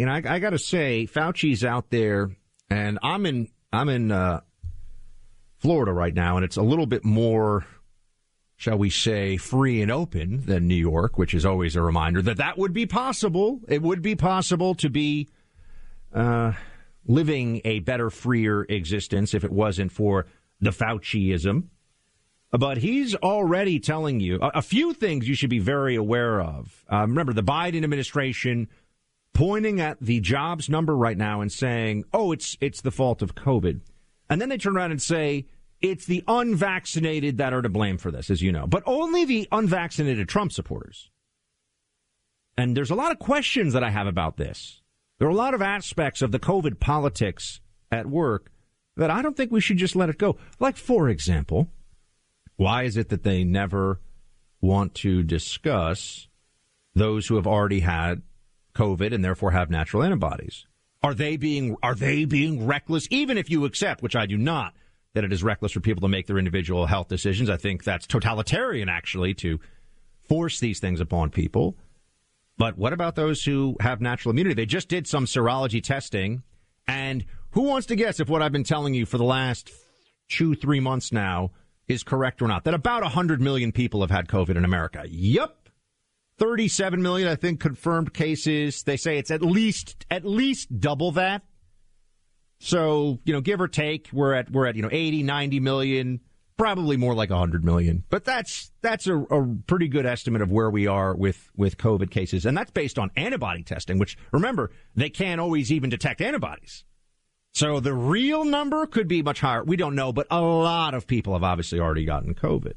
I got to say, Fauci's out there, and I'm in Florida right now, and it's a little bit more, shall we say, free and open than New York, which is always a reminder that would be possible. It would be possible to be living a better, freer existence if it wasn't for the Fauciism. But he's already telling you a few things you should be very aware of. Remember, the Biden administration pointing at the jobs number right now and saying, oh, it's the fault of COVID. And then they turn around and say, it's the unvaccinated that are to blame for this, as you know. But only the unvaccinated Trump supporters. And there's a lot of questions that I have about this. There are a lot of aspects of the COVID politics at work that I don't think we should just let it go. Like, for example, why is it that they never want to discuss those who have already had COVID and therefore have natural antibodies? Are they being reckless? Even if you accept, which I do not, that it is reckless for people to make their individual health decisions. I think that's totalitarian, actually, to force these things upon people. But what about those who have natural immunity? They just did some serology testing. And who wants to guess if what I've been telling you for the last 2-3 months now is correct or not? That about 100 million people have had COVID in America. Yep. 37 million, I think, confirmed cases. They say it's at least double that. So, give or take, we're at 80, 90 million, probably more like 100 million. But that's a pretty good estimate of where we are with COVID cases. And that's based on antibody testing, which, remember, they can't always even detect antibodies. So the real number could be much higher. We don't know, but a lot of people have obviously already gotten COVID,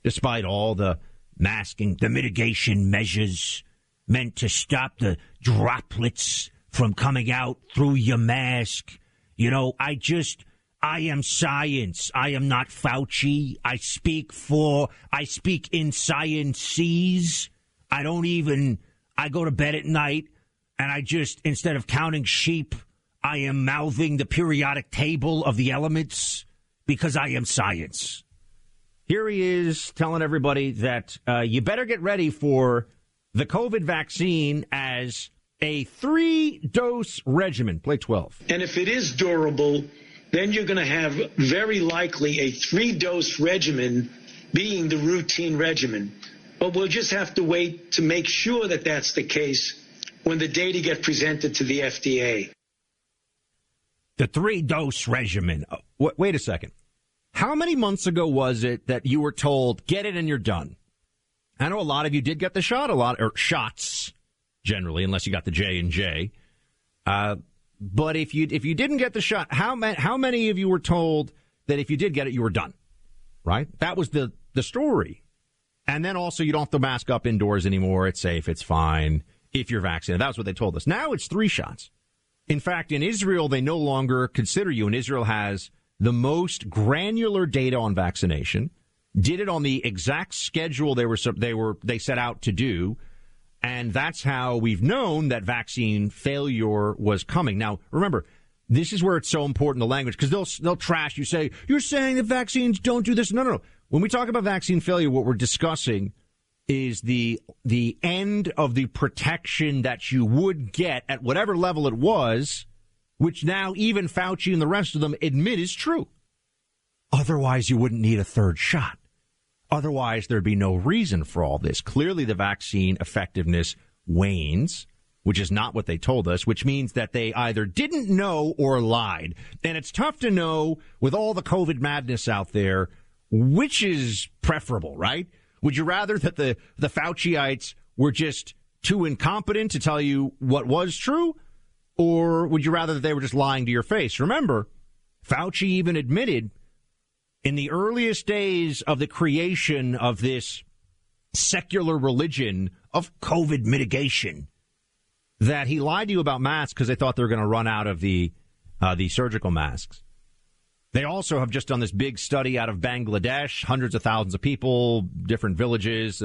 despite all the masking, the mitigation measures meant to stop the droplets from coming out through your mask. I am science. I am not Fauci. I speak in sciences. I go to bed at night and instead of counting sheep, I am mouthing the periodic table of the elements because I am science. Here he is telling everybody that you better get ready for the COVID vaccine as a 3-dose regimen. Play 12. And if it is durable, then you're going to have very likely a 3-dose regimen being the routine regimen. But we'll just have to wait to make sure that that's the case when the data get presented to the FDA. The 3-dose regimen. Wait a second. How many months ago was it that you were told, get it and you're done? I know a lot of you did get the shot, or shots, generally, unless you got the J&J. But if you didn't get the shot, how many of you were told that if you did get it, you were done? Right? That was the story. And then also you don't have to mask up indoors anymore. It's safe. It's fine if you're vaccinated. That was what they told us. Now it's 3 shots. In fact, in Israel, they no longer consider you, and Israel has the most granular data on vaccination, did it on the exact schedule they set out to do, and that's how we've known that vaccine failure was coming. Now, remember, this is where it's so important, the language, because they'll trash you, say, you're saying that vaccines don't do this. No. When we talk about vaccine failure, what we're discussing is the end of the protection that you would get at whatever level it was, which now even Fauci and the rest of them admit is true. Otherwise, you wouldn't need a 3rd shot. Otherwise, there'd be no reason for all this. Clearly, the vaccine effectiveness wanes, which is not what they told us, which means that they either didn't know or lied. And it's tough to know, with all the COVID madness out there, which is preferable, right? Would you rather that the Fauciites were just too incompetent to tell you what was true? Or would you rather that they were just lying to your face? Remember, Fauci even admitted in the earliest days of the creation of this secular religion of COVID mitigation that he lied to you about masks because they thought they were going to run out of the surgical masks. They also have just done this big study out of Bangladesh, hundreds of thousands of people, different villages,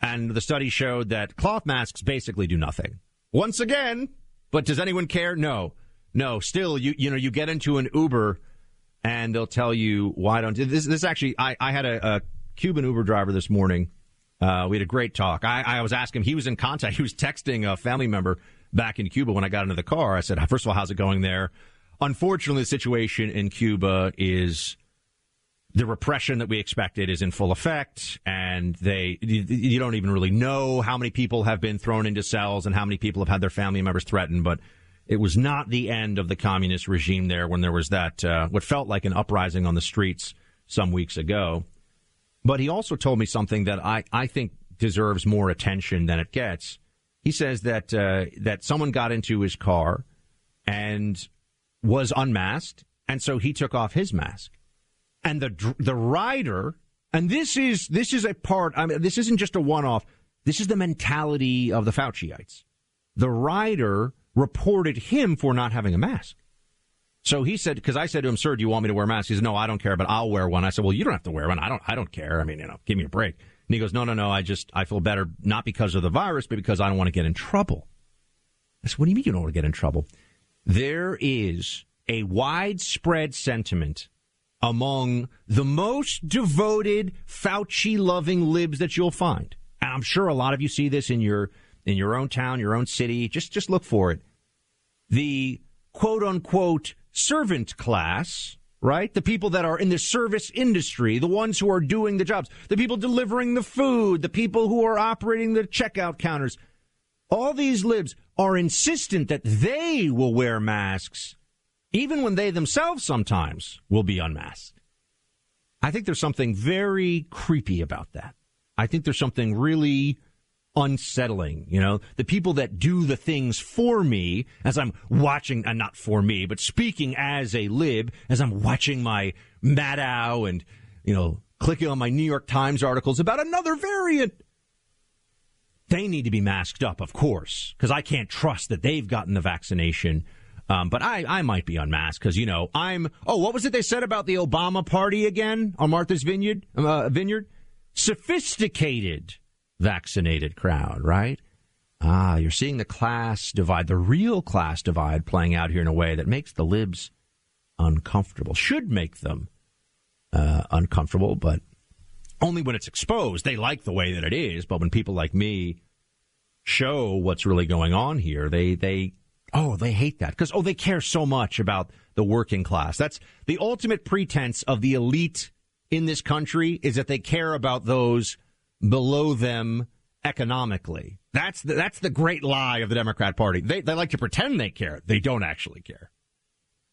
and the study showed that cloth masks basically do nothing. Once again, but does anyone care? No. Still, you get into an Uber and they'll tell you why don't this actually. I had a Cuban Uber driver this morning. We had a great talk. I was asking him. He was in contact. He was texting a family member back in Cuba when I got into the car. I said, first of all, how's it going there? Unfortunately, the situation in Cuba is the repression that we expected is in full effect, and you don't even really know how many people have been thrown into cells and how many people have had their family members threatened. But it was not the end of the communist regime there when there was that, what felt like an uprising on the streets some weeks ago. But he also told me something that I think deserves more attention than it gets. He says that that someone got into his car and was unmasked, and so he took off his mask. And the rider, and this is a part, I mean, this isn't just a one-off, this is the mentality of the Fauciites. The rider reported him for not having a mask. So he said, because I said to him, sir, do you want me to wear a mask? He said, no, I don't care, but I'll wear one. I said, well, you don't have to wear one. I don't care. I mean, give me a break. And he goes, no, I feel better, not because of the virus, but because I don't want to get in trouble. I said, what do you mean you don't want to get in trouble? There is a widespread sentiment among the most devoted Fauci-loving libs that you'll find. And I'm sure a lot of you see this in your own town, your own city. Just look for it. The quote-unquote servant class, right? The people that are in the service industry, the ones who are doing the jobs, the people delivering the food, the people who are operating the checkout counters. All these libs are insistent that they will wear masks, even when they themselves sometimes will be unmasked. I think there's something very creepy about that. I think there's something really unsettling. The people that do the things for me as I'm watching, and not for me, but speaking as a lib, as I'm watching my Maddow and, clicking on my New York Times articles about another variant. They need to be masked up, of course, because I can't trust that they've gotten the vaccination. But I might be unmasked because, what was it they said about the Obama party again on Martha's Vineyard? Sophisticated vaccinated crowd, right? You're seeing the class divide, the real class divide playing out here in a way that makes the libs uncomfortable, should make them uncomfortable, but only when it's exposed. They like the way that it is, but when people like me show what's really going on here, they hate that because, they care so much about the working class. That's the ultimate pretense of the elite in this country, is that they care about those below them economically. That's the great lie of the Democrat Party. They like to pretend they care. They don't actually care.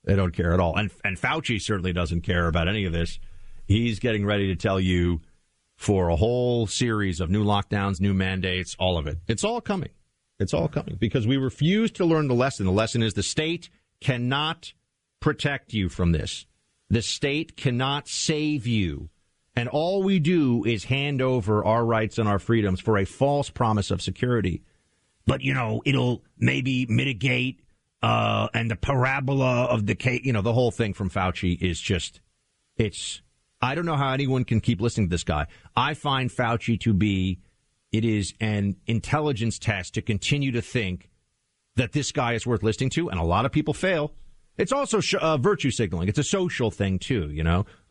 They don't care at all. And Fauci certainly doesn't care about any of this. He's getting ready to tell you for a whole series of new lockdowns, new mandates, all of it. It's all coming. It's all coming because we refuse to learn the lesson. The lesson is the state cannot protect you from this. The state cannot save you. And all we do is hand over our rights and our freedoms for a false promise of security. But, it'll maybe mitigate and the parabola of decay, the whole thing from Fauci is just, I don't know how anyone can keep listening to this guy. I find Fauci to be, it is an intelligence test to continue to think that this guy is worth listening to, and a lot of people fail. It's also virtue signaling. It's a social thing, too,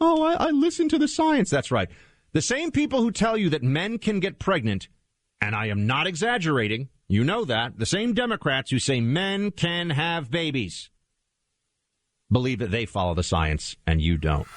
I listen to the science. That's right. The same people who tell you that men can get pregnant, and I am not exaggerating, that, the same Democrats who say men can have babies believe that they follow the science, and you don't.